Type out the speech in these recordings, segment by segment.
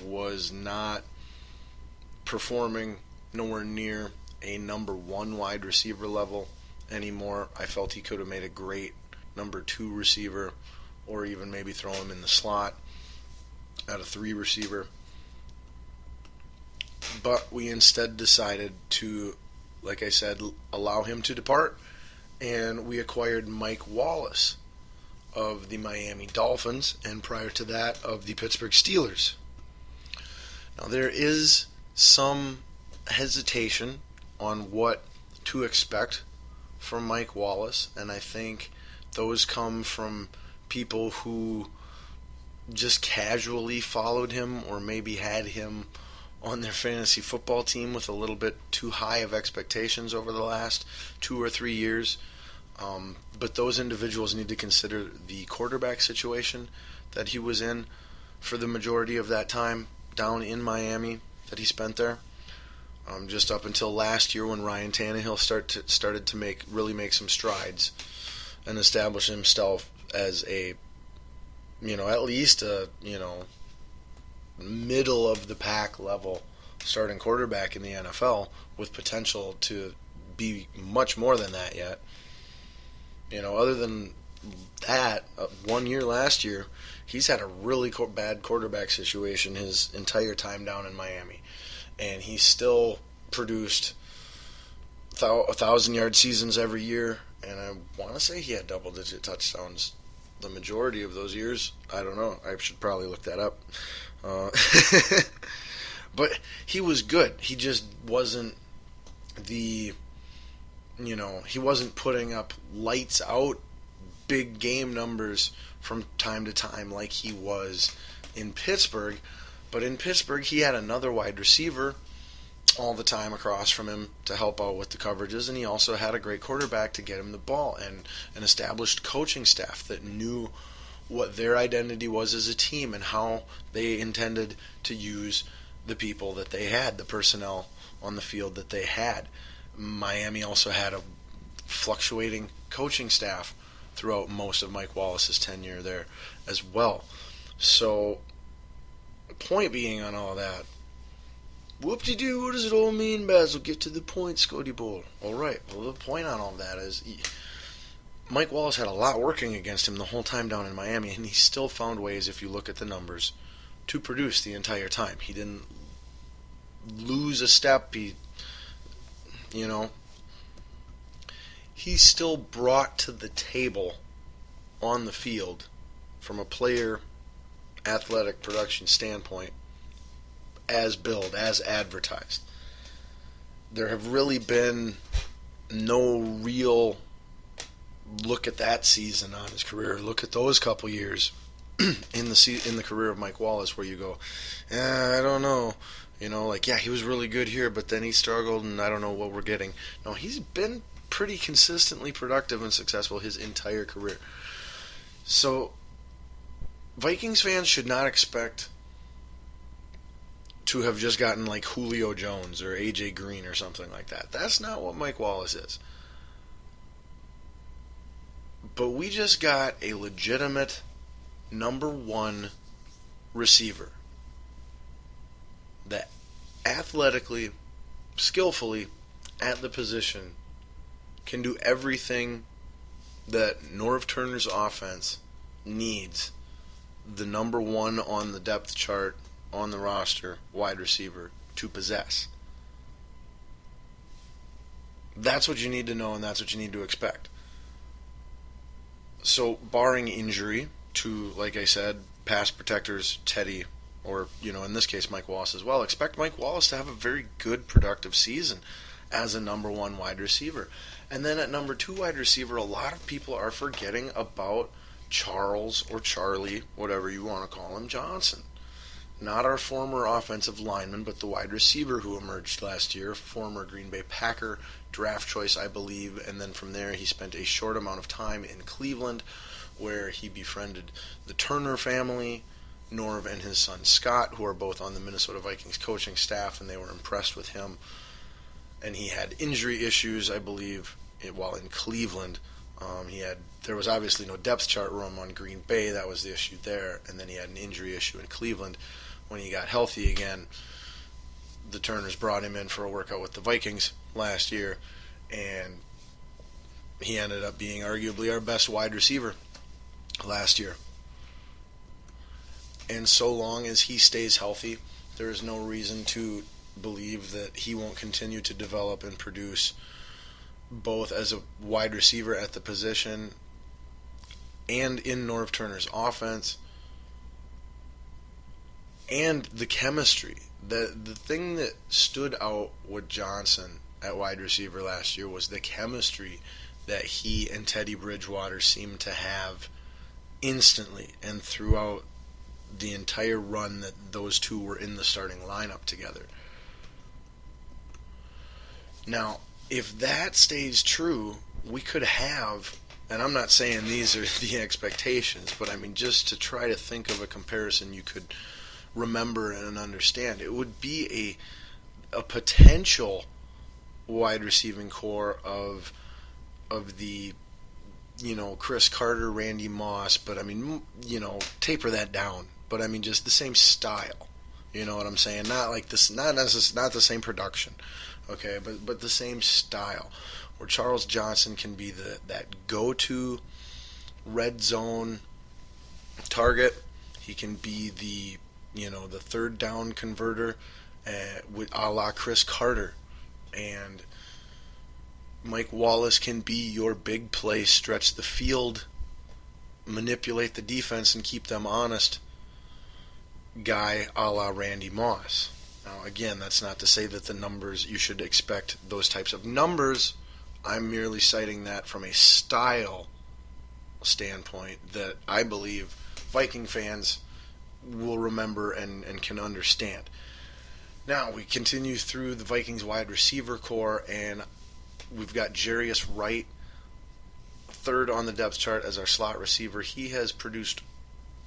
was not performing nowhere near a number one wide receiver level anymore. I felt he could have made a great number two receiver, or even maybe throw him in the slot at a three receiver. But we instead decided to, like I said, allow him to depart, and we acquired Mike Wallace of the Miami Dolphins, and prior to that of the Pittsburgh Steelers. Now there is some hesitation on what to expect from Mike Wallace, and I think those come from people who just casually followed him or maybe had him on their fantasy football team with a little bit too high of expectations over the last 2 or 3 years. But those individuals need to consider the quarterback situation that he was in for the majority of that time down in Miami that he spent there. Just up until last year when Ryan Tannehill started to really make some strides and establish himself as a, at least a, middle of the pack level starting quarterback in the NFL with potential to be much more than that yet. Other than that, 1 year last year, he's had a really bad quarterback situation his entire time down in Miami. And he still produced 1,000-yard seasons every year. And I want to say he had double-digit touchdowns the majority of those years. I don't know. I should probably look that up. But he was good. He just wasn't he wasn't putting up lights out big game numbers from time to time like he was in Pittsburgh. But in Pittsburgh, he had another wide receiver all the time across from him to help out with the coverages, and he also had a great quarterback to get him the ball, and an established coaching staff that knew what their identity was as a team and how they intended to use the people that they had, the personnel on the field that they had. Miami also had a fluctuating coaching staff throughout most of Mike Wallace's tenure there as well. So, point being on all that, whoop-de-doo, what does it all mean, Basil? Get to the point, Scotty Bull. All right, well, the point on all that is Mike Wallace had a lot working against him the whole time down in Miami, and he still found ways, if you look at the numbers, to produce the entire time. He didn't lose a step. He still brought to the table on the field, from a player athletic production standpoint, as billed, as advertised. There have really been no real look at that season on his career, look at those couple years in the career of Mike Wallace where you go, I don't know. He was really good here, but then he struggled, and I don't know what we're getting. No, he's been pretty consistently productive and successful his entire career. So, Vikings fans should not expect to have just gotten like Julio Jones or A.J. Green or something like that. That's not what Mike Wallace is. But we just got a legitimate number one receiver that athletically, skillfully, at the position, can do everything that Norv Turner's offense needs the number one on the depth chart, on the roster, wide receiver to possess. That's what you need to know, and that's what you need to expect. So, barring injury to, like I said, pass protectors, Teddy, or, in this case, Mike Wallace as well, expect Mike Wallace to have a very good, productive season as a number one wide receiver. And then at number two wide receiver, a lot of people are forgetting about Charles or Charlie, whatever you want to call him, Johnson. Not our former offensive lineman, but the wide receiver who emerged last year, former Green Bay Packer, draft choice, I believe, and then from there he spent a short amount of time in Cleveland where he befriended the Turner family, Norv and his son Scott, who are both on the Minnesota Vikings coaching staff, and they were impressed with him. And he had injury issues, I believe, while in Cleveland. There was obviously no depth chart room on Green Bay. That was the issue there. And then he had an injury issue in Cleveland when he got healthy again, the Turners brought him in for a workout with the Vikings last year, and he ended up being arguably our best wide receiver last year. And so long as he stays healthy, there is no reason to believe that he won't continue to develop and produce both as a wide receiver at the position and in Norv Turner's offense, and the chemistry. The thing that stood out with Johnson at wide receiver last year was the chemistry that he and Teddy Bridgewater seemed to have instantly and throughout the entire run that those two were in the starting lineup together. Now, if that stays true, we could have, and I'm not saying these are the expectations, but I mean just to try to think of a comparison you could remember and understand, it would be a potential wide receiving core of the, Chris Carter, Randy Moss, but I mean, taper that down. But I mean, just the same style. You know what I'm saying? Not like this, not the same production, okay, but the same style, where Charles Johnson can be that go-to red zone target. He can be the third down converter, with a la Chris Carter, and Mike Wallace can be your big play, stretch the field, manipulate the defense, and keep them honest guy, a la Randy Moss. Now, again, that's not to say that the numbers, you should expect those types of numbers. I'm merely citing that from a style standpoint that I believe Viking fans will remember and can understand. Now, we continue through the Vikings wide receiver core, and we've got Jarius Wright, third on the depth chart as our slot receiver. He has produced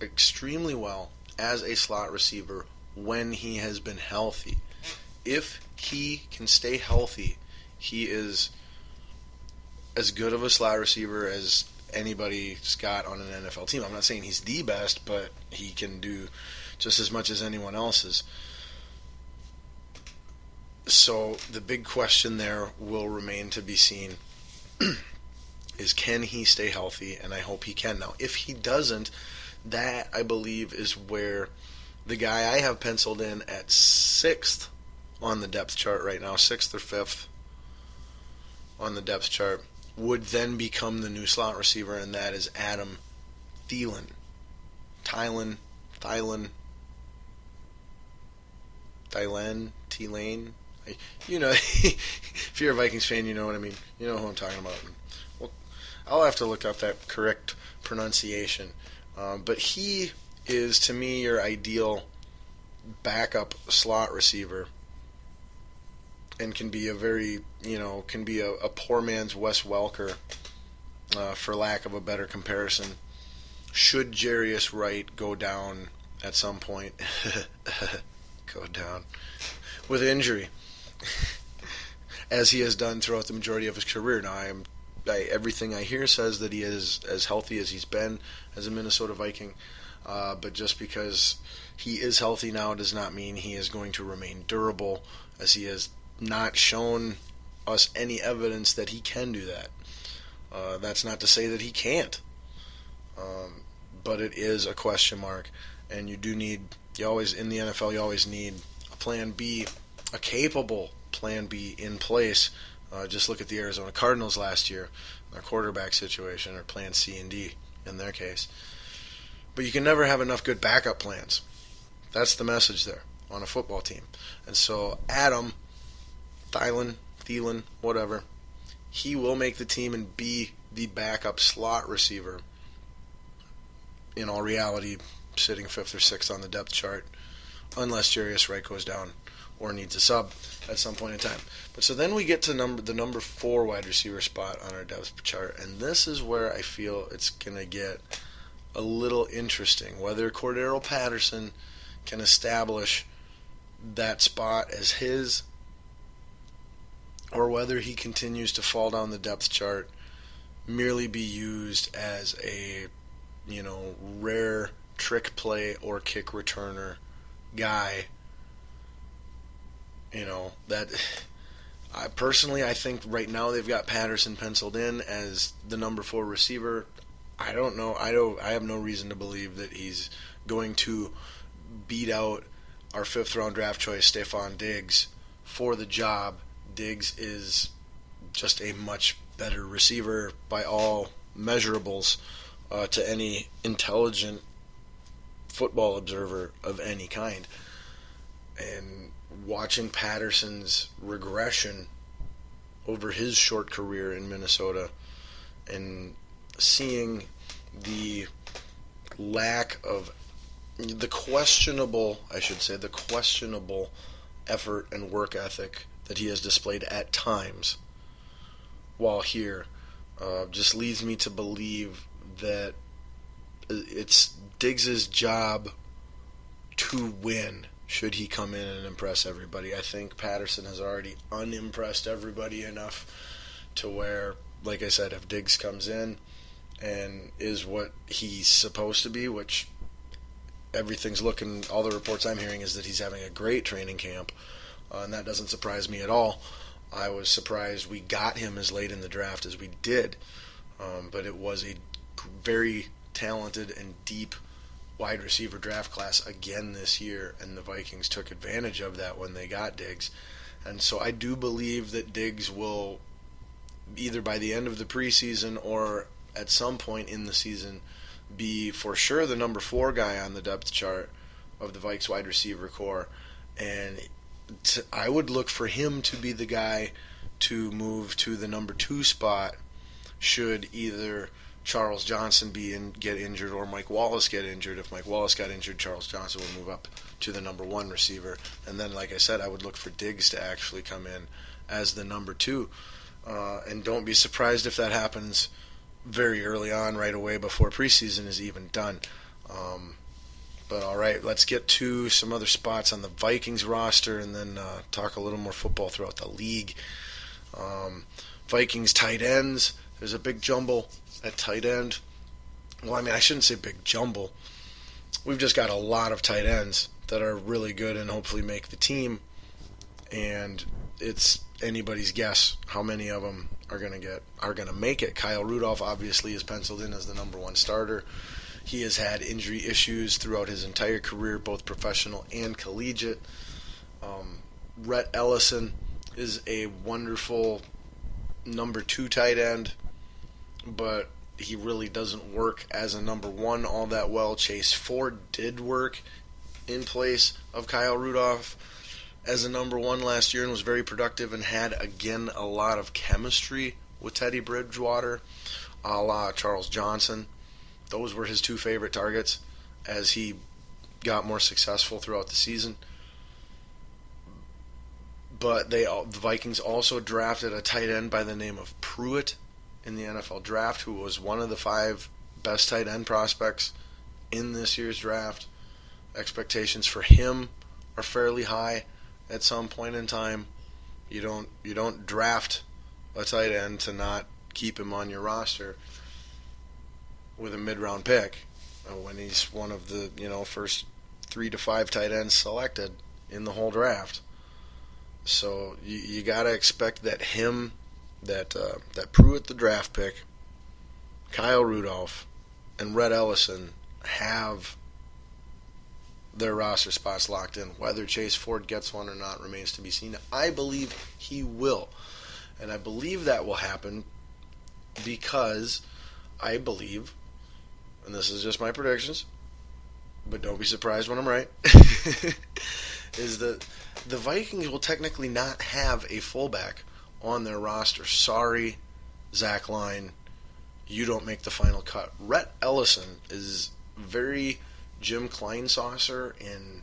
extremely well as a slot receiver when he has been healthy. If he can stay healthy, he is as good of a slot receiver as anybody's got on an NFL team. I'm not saying he's the best, but he can do just as much as anyone else's. So the big question there will remain to be seen is, can he stay healthy? And I hope he can. Now, if he doesn't, that, I believe, is where the guy I have penciled in at 6th on the depth chart right now, 6th or 5th on the depth chart, would then become the new slot receiver, and that is Adam Thielen. Thielen. If you're a Vikings fan, you know what I mean. You know who I'm talking about. Well, I'll have to look up that correct pronunciation. But he is, to me, your ideal backup slot receiver, and can be a very, a poor man's Wes Welker, for lack of a better comparison, should Jarius Wright go down at some point, with injury, as he has done throughout the majority of his career. Now, everything I hear says that he is as healthy as he's been as a Minnesota Viking, but just because he is healthy now does not mean he is going to remain durable, as he has not shown us any evidence that he can do that. That's not to say that he can't, but it is a question mark, and in the NFL, you always need a plan B, a capable plan B in place. Just look at the Arizona Cardinals last year, their quarterback situation, or plan C and D in their case. But you can never have enough good backup plans. That's the message there on a football team. And so Adam Thielen, whatever, he will make the team and be the backup slot receiver, in all reality, sitting 5th or 6th on the depth chart, unless Jarius Wright goes down or needs a sub at some point in time. But so then we get to the number 4 wide receiver spot on our depth chart, and this is where I feel it's going to get a little interesting, whether Cordero Patterson can establish that spot as his, or whether he continues to fall down the depth chart, merely be used as a rare trick play or kick returner guy, that I think right now they've got Patterson penciled in as the number 4 receiver. I don't know. I have no reason to believe that he's going to beat out our 5th round draft choice, Stefon Diggs, for the job. Diggs is just a much better receiver by all measurables to any intelligent football observer of any kind. And watching Patterson's regression over his short career in Minnesota and seeing the lack of the questionable effort and work ethic that he has displayed at times while here just leads me to believe that it's Diggs' job to win should he come in and impress everybody. I think Patterson has already unimpressed everybody enough to where, like I said, if Diggs comes in and is what he's supposed to be, which everything's looking, all the reports I'm hearing is that he's having a great training camp, and that doesn't surprise me at all. I was surprised we got him as late in the draft as we did, but it was a very talented and deep wide receiver draft class again this year, and the Vikings took advantage of that when they got Diggs. And so I do believe that Diggs will, either by the end of the preseason or at some point in the season, be for sure the number 4 guy on the depth chart of the Vikes wide receiver core. And I would look for him to be the guy to move to the number 2 spot should either Charles Johnson get injured or Mike Wallace get injured. If Mike Wallace got injured, Charles Johnson would move up to the number 1 receiver. And then, like I said, I would look for Diggs to actually come in as the number 2. And don't be surprised if that happens very early on, right away, before preseason is even done. But all right, let's get to some other spots on the Vikings roster and then talk a little more football throughout the league. Vikings tight ends, there's a big jumble at tight end. Well, I mean, I shouldn't say big jumble. We've just got a lot of tight ends that are really good and hopefully make the team. And it's anybody's guess how many of them are going to make it. Kyle Rudolph obviously is penciled in as the number 1 starter. He has had injury issues throughout his entire career, both professional and collegiate. Rhett Ellison is a wonderful number 2 tight end, but he really doesn't work as a number 1 all that well. Chase Ford did work in place of Kyle Rudolph as a number 1 last year and was very productive and had, again, a lot of chemistry with Teddy Bridgewater, a la Charles Johnson. Those were his 2 favorite targets as he got more successful throughout the season. But the Vikings also drafted a tight end by the name of Pruitt in the NFL draft, who was one of the 5 best tight end prospects in this year's draft. Expectations for him are fairly high at some point in time. You don't draft a tight end to not keep him on your roster with a mid-round pick when he's one of the first 3 to 5 tight ends selected in the whole draft. So you gotta expect that that Pruitt, the draft pick, Kyle Rudolph, and Rhett Ellison have their roster spots locked in. Whether Chase Ford gets one or not remains to be seen. I believe he will. And I believe that will happen because I believe, and this is just my predictions, but don't be surprised when I'm right, is that the Vikings will technically not have a fullback on their roster. Sorry, Zach Line, you don't make the final cut. Rhett Ellison is very Jim Kleinsaucer in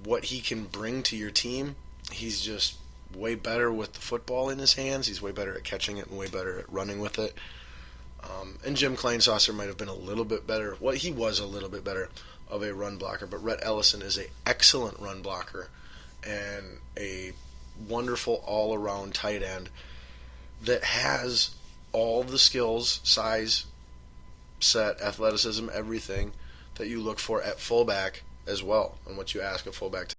what he can bring to your team. He's just way better with the football in his hands. He's way better at catching it and way better at running with it. And Jim Kleinsaucer might have been a little bit better. Well, he was a little bit better of a run blocker, but Rhett Ellison is an excellent run blocker and a wonderful all-around tight end that has all the skills, size, set, athleticism, everything that you look for at fullback as well, and what you ask a fullback